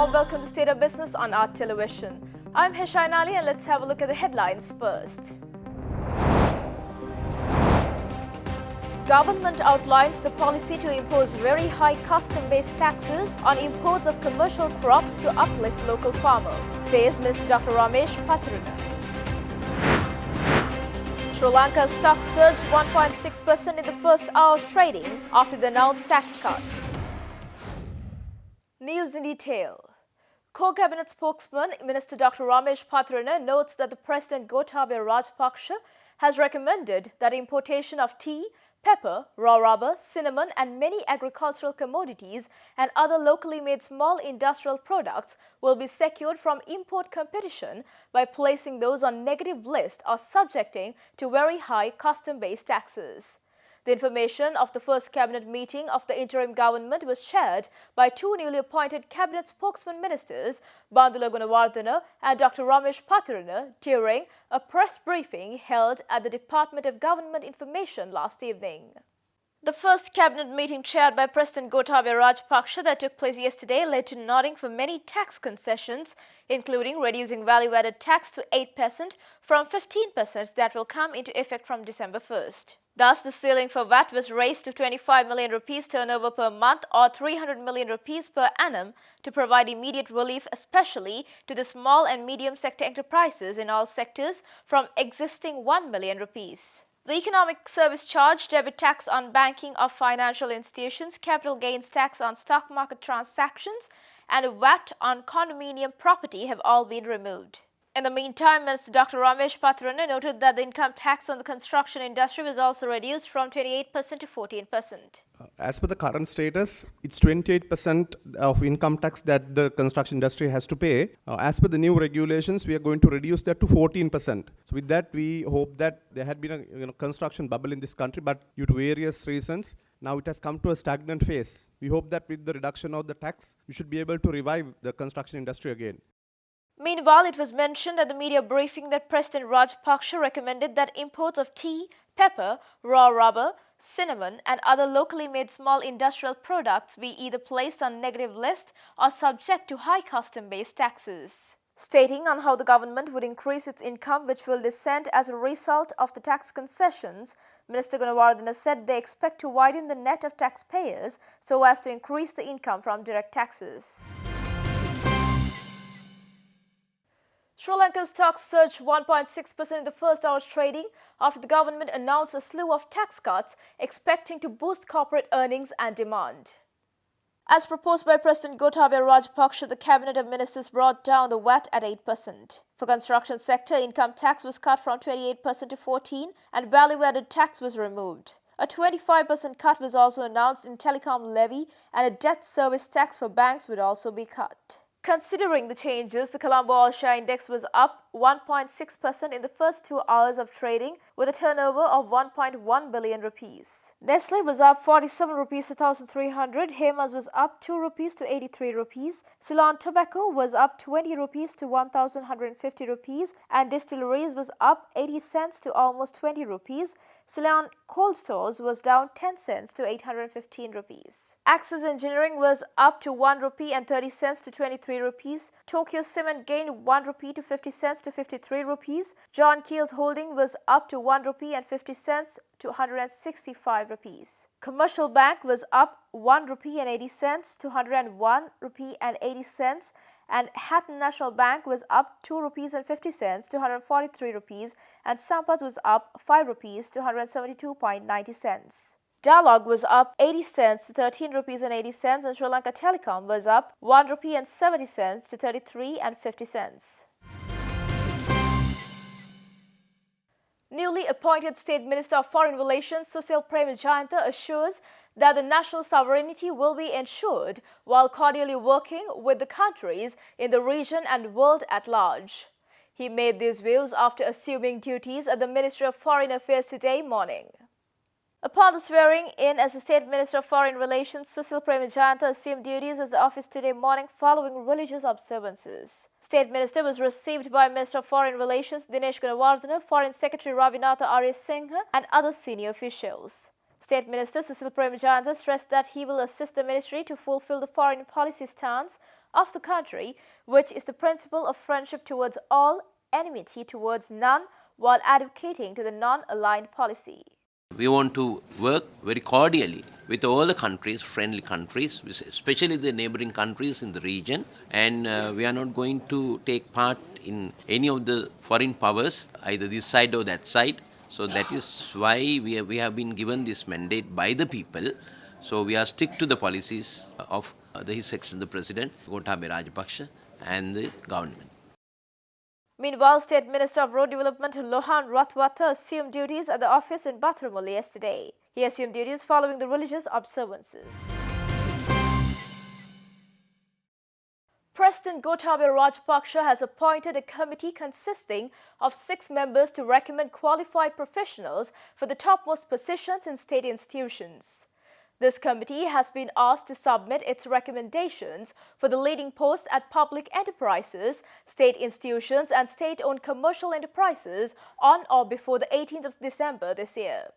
warm welcome to State of Business on Art Television. I'm Heshain Ali and let's have a look at the headlines first. Government outlines the policy to impose very high custom-based taxes on imports of commercial crops to uplift local farmer, says Minister Dr. Ramesh Patrana. Sri Lanka's stock surged 1.6% in the first hour of trading after the announced tax cuts. News in detail. Core Cabinet spokesman Minister Dr. Ramesh Patrana notes that the President Gotabaya Rajapaksa has recommended that importation of tea, pepper, raw rubber, cinnamon and many agricultural commodities and other locally made small industrial products will be secured from import competition by placing those on negative list or subjecting to very high custom-based taxes. The information of the first cabinet meeting of the interim government was shared by two newly appointed cabinet spokesman ministers, Bandula Gunawardena and Dr. Ramesh Patrana, during a press briefing held at the Department of Government Information last evening. The first cabinet meeting chaired by President Gotabaya Rajapaksa that took place yesterday led to nodding for many tax concessions, including reducing value-added tax to 8% from 15% that will come into effect from December 1st. Thus, the ceiling for VAT was raised to 25 million rupees turnover per month or 300 million rupees per annum to provide immediate relief, especially to the small and medium sector enterprises in all sectors from existing 1 million rupees. The economic service charge, debit tax on banking of financial institutions, capital gains tax on stock market transactions, and VAT on condominium property have all been removed. In the meantime, Minister Dr. Ramesh Patrana noted that the income tax on the construction industry was also reduced from 28% to 14%. As per the current status, it's 28% of income tax that the construction industry has to pay. As per the new regulations, we are going to reduce that to 14%. So with that, we hope that there had been a construction bubble in this country, but due to various reasons, now it has come to a stagnant phase. We hope that with the reduction of the tax, we should be able to revive the construction industry again. Meanwhile, it was mentioned at the media briefing that President Rajapaksa recommended that imports of tea, pepper, raw rubber, cinnamon and other locally made small industrial products be either placed on negative list or subject to high custom-based taxes. Stating on how the government would increase its income which will descend as a result of the tax concessions, Minister Gunawardena said they expect to widen the net of taxpayers so as to increase the income from direct taxes. Sri Lanka's stocks surged 1.6% in the first hour's trading after the government announced a slew of tax cuts expecting to boost corporate earnings and demand. As proposed by President Gotabaya Rajapaksa, the cabinet of ministers brought down the VAT at 8%. For construction sector, income tax was cut from 28% to 14% and value-added tax was removed. A 25% cut was also announced in telecom levy and a debt service tax for banks would also be cut. Considering the changes, the Colombo All-Share Index was up 1.6% in the first 2 hours of trading with a turnover of 1.1 billion rupees. Nestle was up 47 rupees to 1,300, Hemas was up 2 rupees to 83 rupees, Ceylon Tobacco was up 20 rupees to 1,150 rupees and Distilleries was up 80 cents to almost 20 rupees. Ceylon Cold Stores was down 10 cents to 815 rupees. Axis Engineering was up to 1 rupee and 30 cents to 23 rupees. Tokyo Cement gained 1 rupee to 50 cents to 53 rupees. John Keel's holding was up to 1 rupee and 50 cents to 165 rupees. Commercial Bank was up 1 rupee and 80 cents to 101 rupee and 80 cents. And Hatton National Bank was up 2 rupees and 50 cents to 143 rupees and Sampath was up 5 rupees to 172.90 cents. Dialog was up 80 cents to 13 rupees and 80 cents and Sri Lanka Telecom was up 1 rupee and 70 cents to 33 and 50 cents. Newly appointed State Minister of Foreign Relations Susil Premajayanta assures that the national sovereignty will be ensured while cordially working with the countries in the region and world at large. He made these views after assuming duties at the Ministry of Foreign Affairs today morning. Upon the swearing in as the State Minister of Foreign Relations, Susil Premajayanta assumed duties as the office today morning following religious observances. State Minister was received by Minister of Foreign Relations Dinesh Gunawardena, Foreign Secretary Ravinatha Arya Singha and other senior officials. State Minister Susil Premajayanta stressed that he will assist the ministry to fulfill the foreign policy stance of the country, which is the principle of friendship towards all, enmity towards none, while advocating to the non-aligned policy. We want to work very cordially with all the countries, friendly countries, especially the neighboring countries in the region, and we are not going to take part in any of the foreign powers, either this side or that side. So that is why we have been given this mandate by the people. So we are stick to the policies of His Excellency the President, Gotabaya Rajapaksa, and the government. Meanwhile, State Minister of Road Development Lohan Ratwata assumed duties at the office in Bathurmuli yesterday. He assumed duties following the religious observances. President Gotabaya Rajapaksa has appointed a committee consisting of 6 members to recommend qualified professionals for the topmost positions in state institutions. This committee has been asked to submit its recommendations for the leading posts at public enterprises, state institutions and state-owned commercial enterprises on or before the 18th of December this year.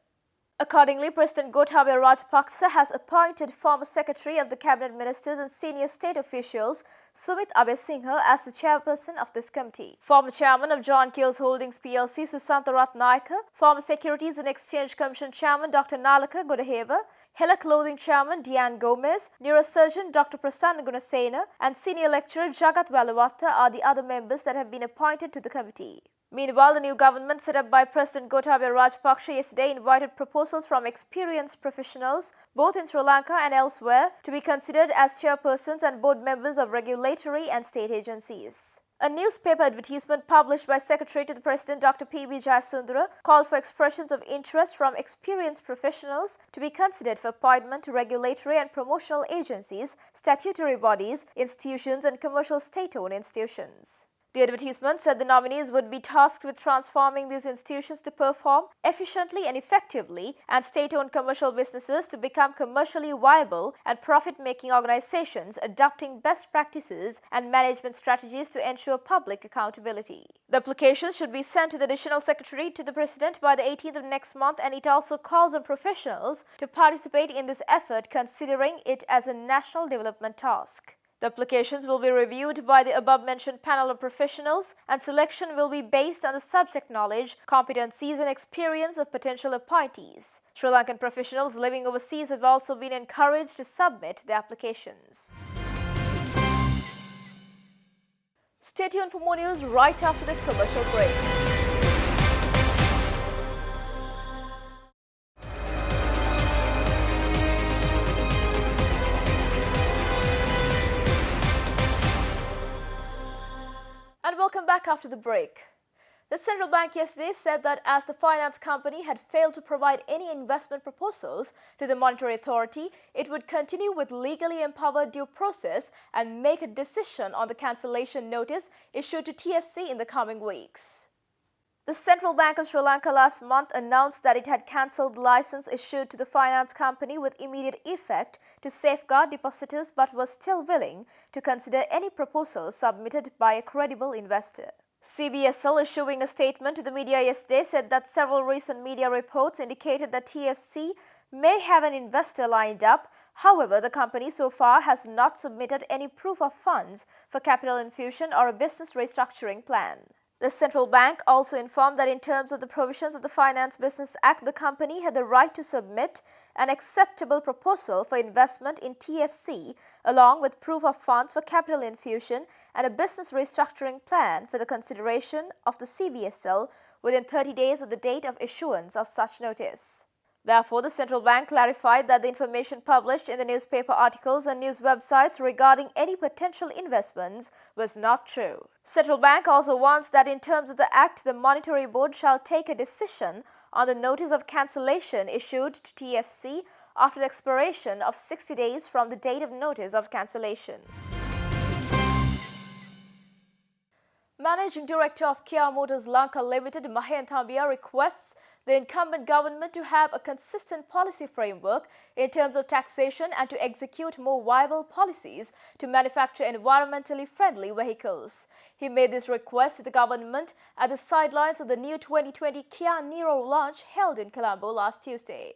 Accordingly, President Gotabaya Rajapaksa has appointed former Secretary of the Cabinet Ministers and senior state officials Sumit Abesinghe as the chairperson of this committee. Former Chairman of John Keel's Holdings PLC Susantha Ratnayaka, former Securities and Exchange Commission Chairman Dr. Nalaka Godaheva, Hela Clothing Chairman Diane Gomez, Neurosurgeon Dr. Prasanna Gunasena and Senior Lecturer Jagat Valavatta are the other members that have been appointed to the committee. Meanwhile, the new government set up by President Gotabaya Rajapaksa yesterday invited proposals from experienced professionals, both in Sri Lanka and elsewhere, to be considered as chairpersons and board members of regulatory and state agencies. A newspaper advertisement published by Secretary to the President Dr. P.B. Jayasundara called for expressions of interest from experienced professionals to be considered for appointment to regulatory and promotional agencies, statutory bodies, institutions and commercial state-owned institutions. The advertisement said the nominees would be tasked with transforming these institutions to perform efficiently and effectively and state-owned commercial businesses to become commercially viable and profit-making organizations adopting best practices and management strategies to ensure public accountability. The applications should be sent to the Additional Secretary to the President by the 18th of next month, and it also calls on professionals to participate in this effort, considering it as a national development task. The applications will be reviewed by the above-mentioned panel of professionals, and selection will be based on the subject knowledge, competencies and experience of potential appointees. Sri Lankan professionals living overseas have also been encouraged to submit their applications. Stay tuned for more news right after this commercial break. And welcome back after the break. The central bank yesterday said that as the finance company had failed to provide any investment proposals to the monetary authority, it would continue with legally empowered due process and make a decision on the cancellation notice issued to TFC in the coming weeks. The Central Bank of Sri Lanka last month announced that it had cancelled the license issued to the finance company with immediate effect to safeguard depositors, but was still willing to consider any proposals submitted by a credible investor. CBSL, issuing a statement to the media yesterday, said that several recent media reports indicated that TFC may have an investor lined up. However, the company so far has not submitted any proof of funds for capital infusion or a business restructuring plan. The central bank also informed that in terms of the provisions of the Finance Business Act, the company had the right to submit an acceptable proposal for investment in TFC along with proof of funds for capital infusion and a business restructuring plan for the consideration of the CBSL within 30 days of the date of issuance of such notice. Therefore, the central bank clarified that the information published in the newspaper articles and news websites regarding any potential investments was not true. Central bank also warns that in terms of the act, the Monetary Board shall take a decision on the notice of cancellation issued to TFC after the expiration of 60 days from the date of notice of cancellation. Managing Director of Kia Motors Lanka Limited, Mahen Thambia, requests the incumbent government to have a consistent policy framework in terms of taxation and to execute more viable policies to manufacture environmentally friendly vehicles. He made this request to the government at the sidelines of the new 2020 Kia Niro launch held in Colombo last Tuesday.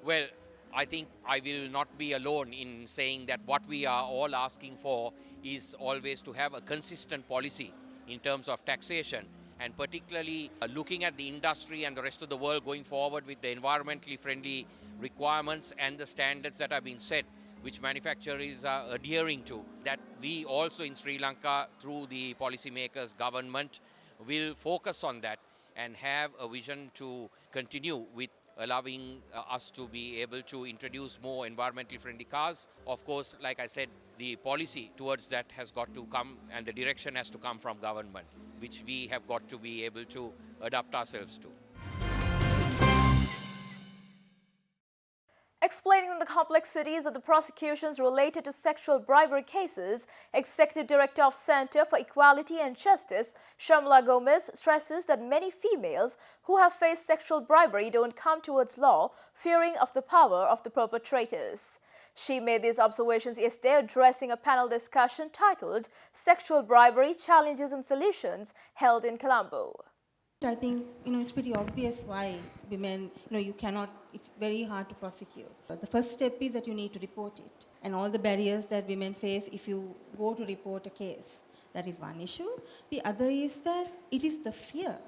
Well, I think I will not be alone in saying that what we are all asking for is always to have a consistent policy in terms of taxation, and particularly looking at the industry and the rest of the world going forward with the environmentally friendly requirements and the standards that have been set, which manufacturers are adhering to, that we also in Sri Lanka, through the policymakers, government, will focus on that and have a vision to continue with allowing us to be able to introduce more environmentally friendly cars. Of course, like I said, the policy towards that has got to come and the direction has to come from government, which we have got to be able to adapt ourselves to. Explaining the complexities of the prosecutions related to sexual bribery cases, Executive Director of Center for Equality and Justice, Shamla Gomez, stresses that many females who have faced sexual bribery don't come towards law, fearing of the power of the perpetrators. She made these observations yesterday addressing a panel discussion titled Sexual Bribery, Challenges and Solutions, held in Colombo. I think, it's pretty obvious why women, you cannot, it's very hard to prosecute. The first step is that you need to report it, and all the barriers that women face if you go to report a case. That is one issue. The other is that it is the fear.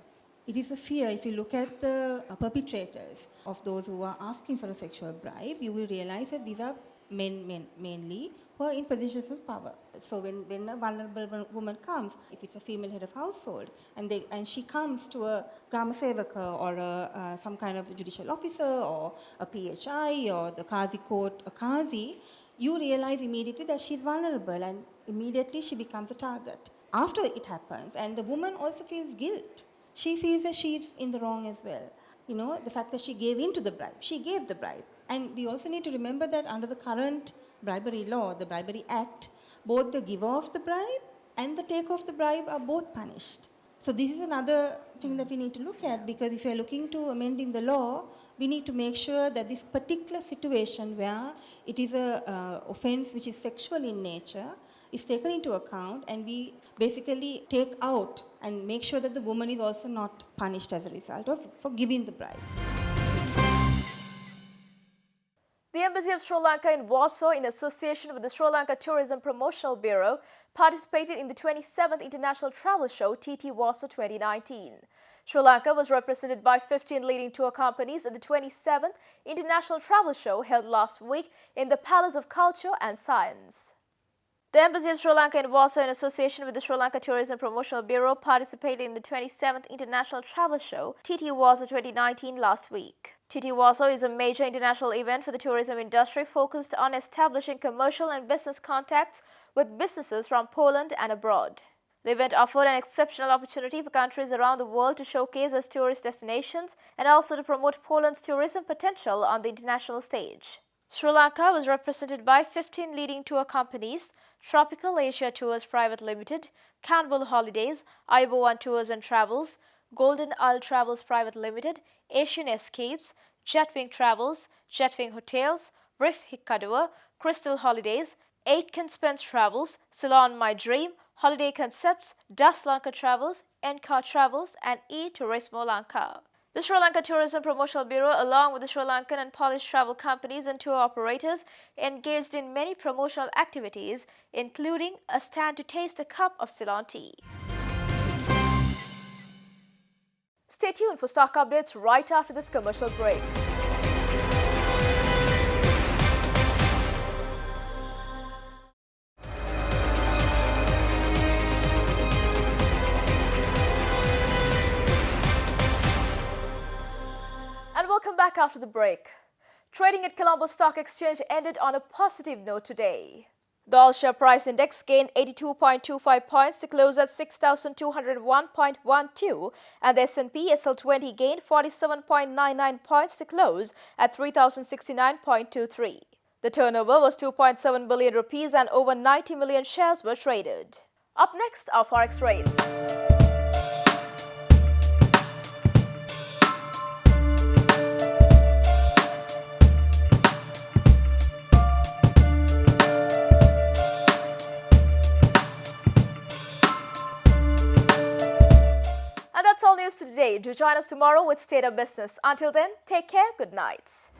It is a fear. If you look at the perpetrators of those who are asking for a sexual bribe, you will realize that these are men mainly, who are in positions of power. So when a vulnerable woman comes, if it's a female head of household, and she comes to a Grama Sevaka or some kind of judicial officer or a PHI or the Qazi court, a Qazi, you realize immediately that she's vulnerable and immediately she becomes a target. After it happens, and the woman also feels guilt. She feels that she's in the wrong as well. The fact that she gave in to the bribe. She gave the bribe. And we also need to remember that under the current bribery law, the Bribery Act, both the giver of the bribe and the taker of the bribe are both punished. So this is another thing that we need to look at, because if you're looking to amending the law, we need to make sure that this particular situation where it is a offense which is sexual in nature is taken into account, and we basically take out and make sure that the woman is also not punished as a result of for giving the bribe. The Embassy of Sri Lanka in Warsaw, in association with the Sri Lanka Tourism Promotional Bureau, participated in the 27th International Travel Show TT Warsaw 2019. Sri Lanka was represented by 15 leading tour companies at the 27th International Travel Show held last week in the Palace of Culture and Science. The Embassy of Sri Lanka in Warsaw, in association with the Sri Lanka Tourism Promotional Bureau, participated in the 27th International Travel Show TT Warsaw 2019 last week. TT Warsaw is a major international event for the tourism industry focused on establishing commercial and business contacts with businesses from Poland and abroad. The event offered an exceptional opportunity for countries around the world to showcase as tourist destinations and also to promote Poland's tourism potential on the international stage. Sri Lanka was represented by 15 leading tour companies: Tropical Asia Tours Private Limited, Canbul Holidays, Aibowan Tours and Travels, Golden Isle Travels Private Limited, Asian Escapes, Jetwing Travels, Jetwing Hotels, Riff Hikkaduwa, Crystal Holidays, Aitken Spence Travels, Ceylon My Dream, Holiday Concepts, Das Lanka Travels, Encar Travels, and e-Turismo Lanka. The Sri Lanka Tourism Promotional Bureau, along with the Sri Lankan and Polish travel companies and tour operators, engaged in many promotional activities, including a stand to taste a cup of Ceylon tea. Stay tuned for stock updates right after this commercial break. And welcome back after the break. Trading at Colombo Stock Exchange ended on a positive note today. The all-share price index gained 82.25 points to close at 6,201.12, and the S&P SL20 gained 47.99 points to close at 3,069.23. The turnover was 2.7 billion rupees and over 90 million shares were traded. Up next are forex rates. That's all news today. Do join us tomorrow with State of Business. Until then, take care. Good night.